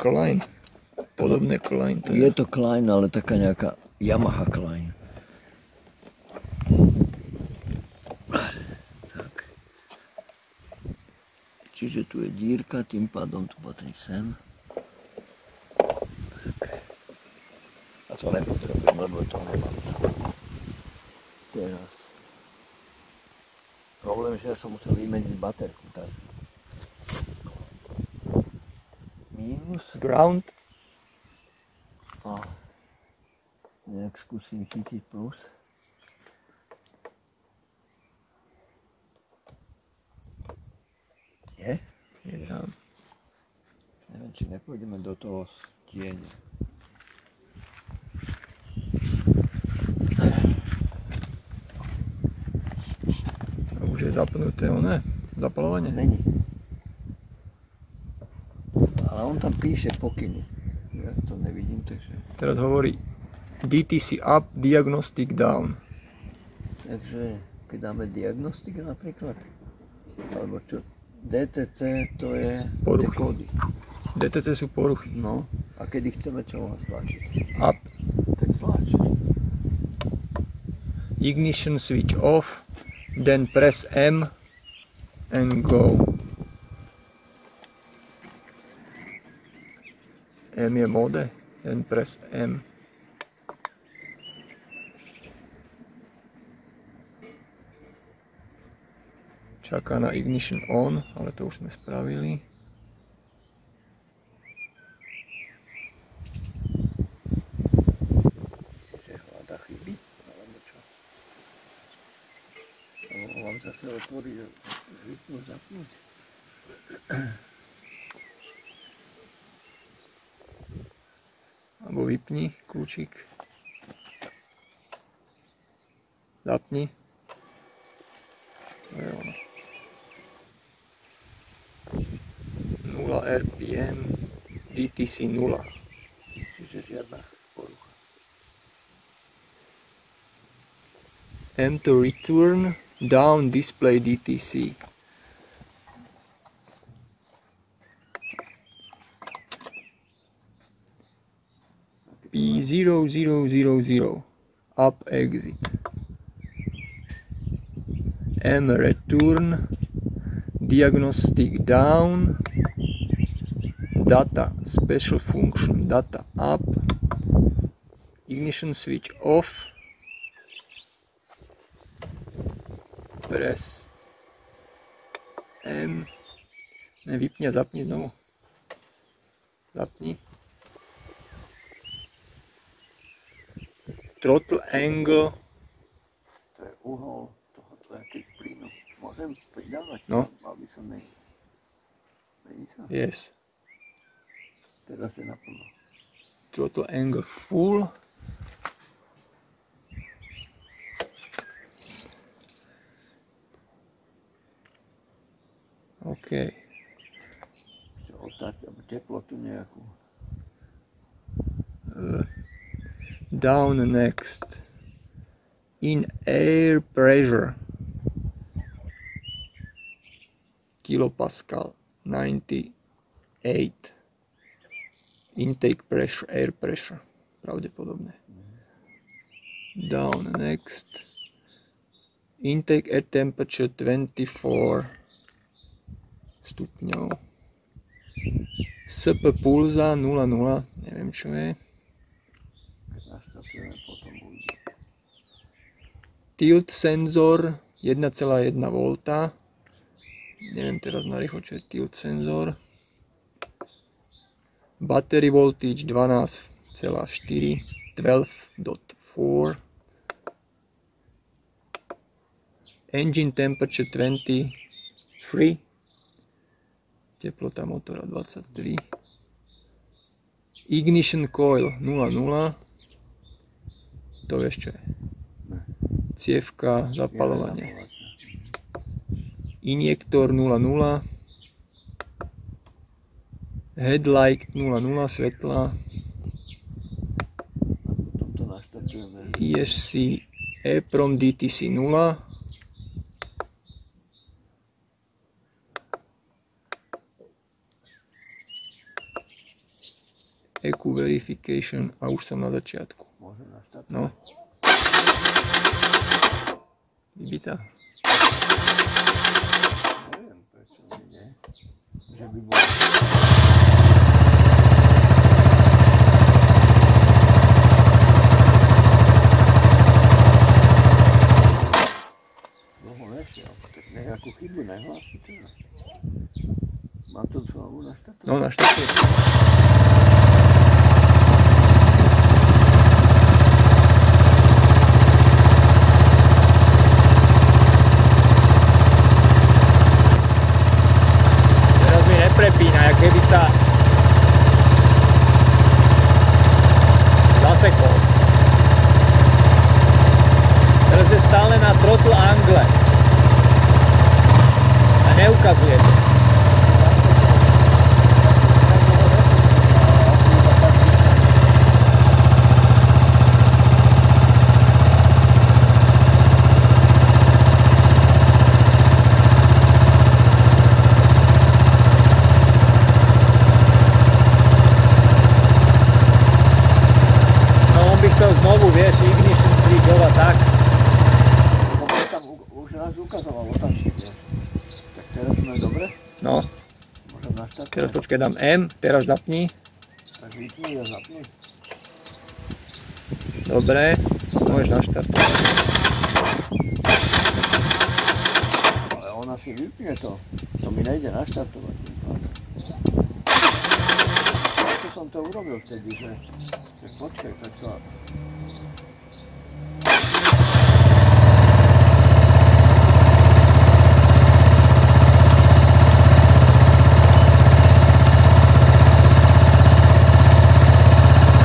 Klein. Podobné Klein. Je to Klein, ale taká nejaká Yamaha Klein. Tak. Čiže tu je dírka, tým pádom tu patrí sem. Tak. A to nepotrebujem, lebo to nemám. Teraz. Problém, že ja som musel vymeniť baterku, tak. Minus. Ground. A nejak skúsim chytiť plus. Je? Je tam. Neviem, či nepôjdeme do toho tieňa. Už je zapnuté, ne? Zapalovanie? Není. Ale on tam píše pokyny. Ja to nevidím, takže... Teraz hovorí DTC up, diagnostic down. Takže keď dáme diagnostik napríklad, alebo čo? DTC to je Poruchy. kódy. DTC sú poruchy. No, a kedy chceme čo stlačiť? Up. Tak stlač. Ignition switch off. Then press M and go. M je mode. Then press M. Čaká na ignition on, ale to už sme spravili. Čiže hľada chyby, alebo čo? Alebo mám zase otvoriť a vypnúť, zapnúť. Alebo vypni kľúčik. Zapni. To je ono. 0 RPM, DTC 0. Čiže žiadna porucha. M to return, down display DTC. P0000, up exit. M return, diagnostic down, data special function, data up, ignition switch off, press M, ne, vypni a zapni znovu, zapni, throttle angle, To je uhol tohoto jakých plynov. Môžem pridávať? No. Mal by som meniť. Mení sa? yes, Teraz je naplno. throttle angle full, OK, Ešte otáť, alebo teplotu nejakú. down next, in air pressure, kilopascal 98, intake pressure, air pressure, pravdepodobne. Down next, intake air temperature 24 stupňov, SP pulza 0,0, neviem čo je, Nastavujeme potom bude. tilt senzor 1,1 V, neviem teraz narýchlo čo je tilt senzor, battery voltage 12,4, 12.4, engine temperature 23, teplota motora 23, ignition coil 0,0, to vieš čo je, cievka, zapaľovanie, injektor 0,0, headlight 0,0, svetla, Potom to naštartujeme. ESC EEPROM DTC 0, EQ verification a už som na začiatku. Môžem naštartovať. No. Vybitá. Neviem, prečo mi nie. Že by bol... Dlho nešiel, tak nejakú chybu nehlási teraz. Má to znovu naštartovať? No, naštartuj. Teraz mi neprepína, jak keby sa zasekol. Teraz je stále na throttle angle a neukazuje to. Chcel znovu, vieš, ignition switchovať tak. Lebo tam už raz ukazoval otačky, vieš. Tak teraz sme dobre? No, Môžem naštartovať? teraz počkaj, dám M, teraz zapni. Tak vypni a zapni. Dobre, môžeš naštartovať. Ale ona si vypne to. To mi nejde naštartovať. Ako som to urobil vtedy, že počkaj, tak to...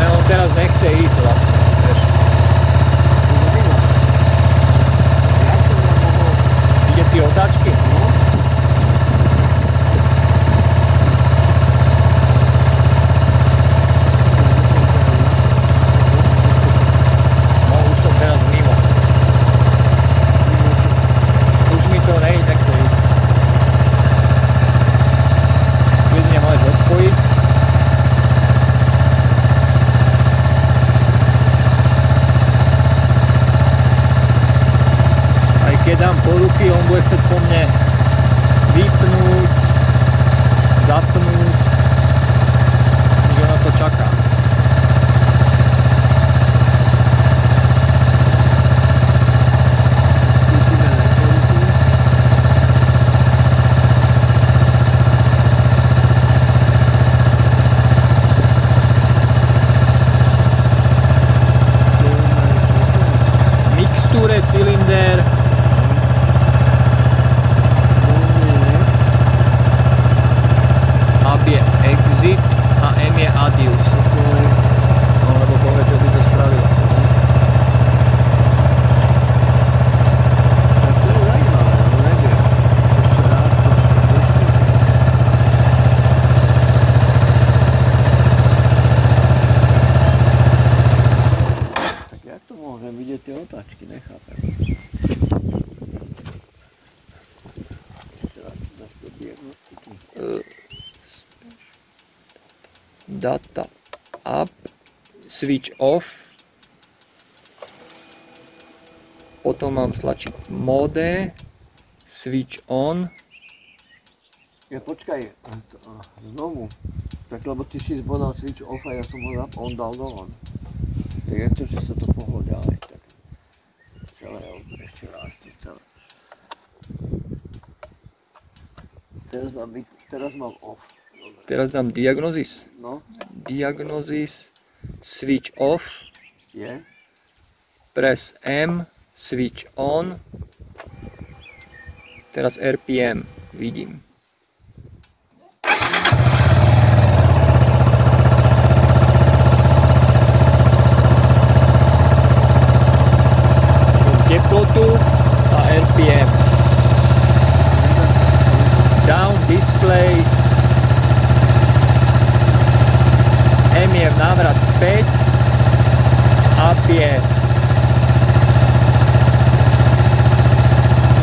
On teraz nechce ísť vlastne, vieš. Ide tie otáčky? No. No, už som teraz mimo. Už mi to nechce ísť. Kľudne môžeš odpojiť. Keď dám po ruky, on bude chcieť po mne vypnúť, zapnúť, že na to čaká. Mixtúre, cylinder, je exit a M je adius. No lebo povie, čo by to spravilo. Tak to je zajímavé, no neviem. Ešte raz to tak jak to môžem vidieť tie otáčky, nechápem. Ešte raz dáš do diagnostiky. Data up, switch off, potom mám stlačiť mode, switch on. Ja počkaj, znovu, tak lebo ty si zbodal switch off a ja som ho on dal do on. Tak jak to, že sa to pohlo ďalej, tak celé ešte raz to celé. Teraz mám off. Dobre. Teraz dám diagnosis. No, Diagnosis, switch off, je. press M, switch on. Teraz RPM, vidím. Teplotu a RPM. Down display. M je návrat späť. Up je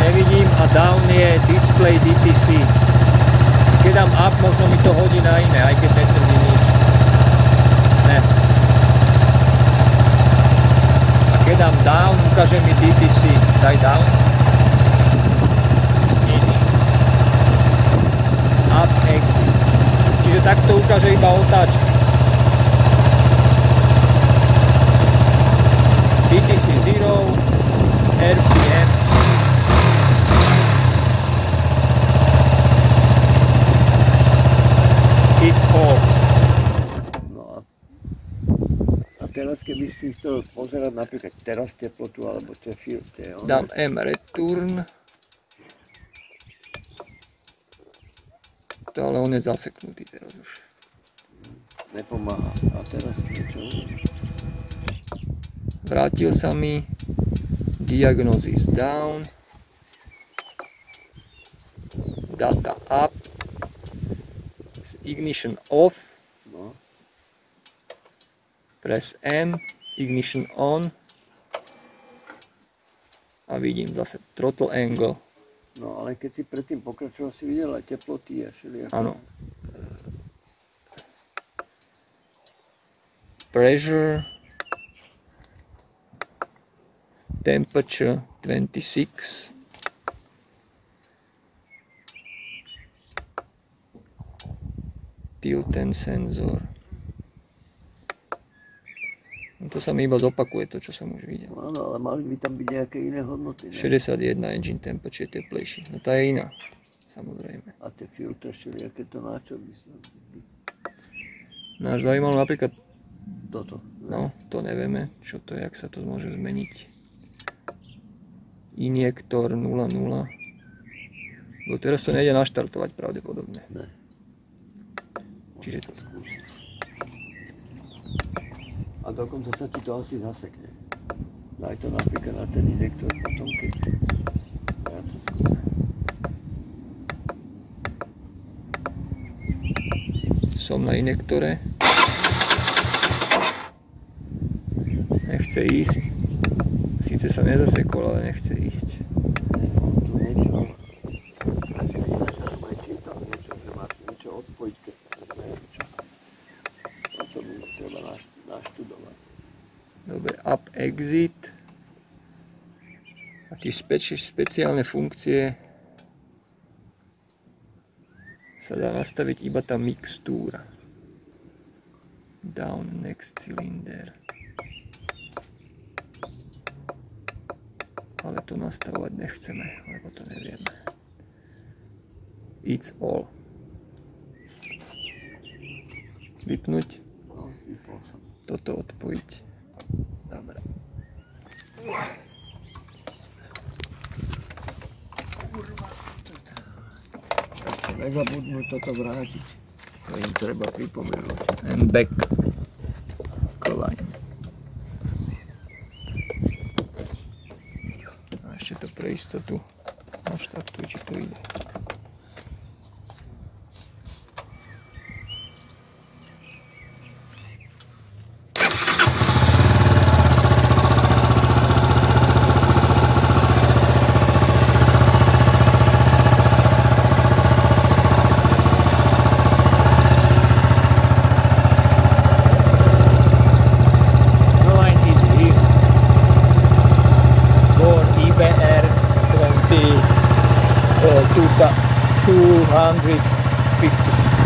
nevidím a down je display DTC. Keď dám up, možno mi to hodí na iné, aj keď netvrdí nič. ukáže mi DTC, daj down. Nič. Up, exit. Čiže takto ukáže iba otáčky. DTC 0, RPM. It's all. No a teraz keby si chcel pozerať napríklad teraz teplotu alebo tie Dám M return. To ale on je zaseknutý teraz už. Nepomáha. A teraz niečo? Vrátil sa mi. Diagnosis down. Data up. Ignition off. No. Press M. Ignition on. A vidím zase throttle angle. No ale keď si predtým pokračoval, si videl aj teploty a všelijako. Áno. Pressure. Temperature 26. Tilt and sensor. No to sa mi iba zopakuje to, čo som už videl. Áno, ale mali by tam byť nejaké iné hodnoty, ne? 61 engine temperature je teplejší. No tá je iná, samozrejme. A tie filtre všelijaké to na čo by sa... Náš zaujímalo napríklad, Toto. no to nevieme, čo to je, jak sa to môže zmeniť. Injektor 0,0. Bo teraz to nejde naštartovať pravdepodobne. Ne. Čiže to skúsiť. A dokonca sa ti to asi zasekne. Daj to napríklad na ten injektor potom, keď ja to skúsim. Som na injektore. Nechce ísť. Síce sa nezasekol, ale nechce ísť. Tu niečo, som aj čítal niečo, že máš niečo odpojiť, keď neviem čo. Toto by treba naštudovať. Dobre, up, exit. A tie špeciálne funkcie sa dá nastaviť iba tá mixtúra. Down, next cylinder. Ale to nastavovať nechceme, lebo to nevieme. It's all. Vypnúť. No, vypol som. Toto odpojiť. Dobre. Nezabudnú toto vrátiť. To im treba pripomenúť. And back. Line. A ešte to pre istotu naštartuj, či to ide. BR 250.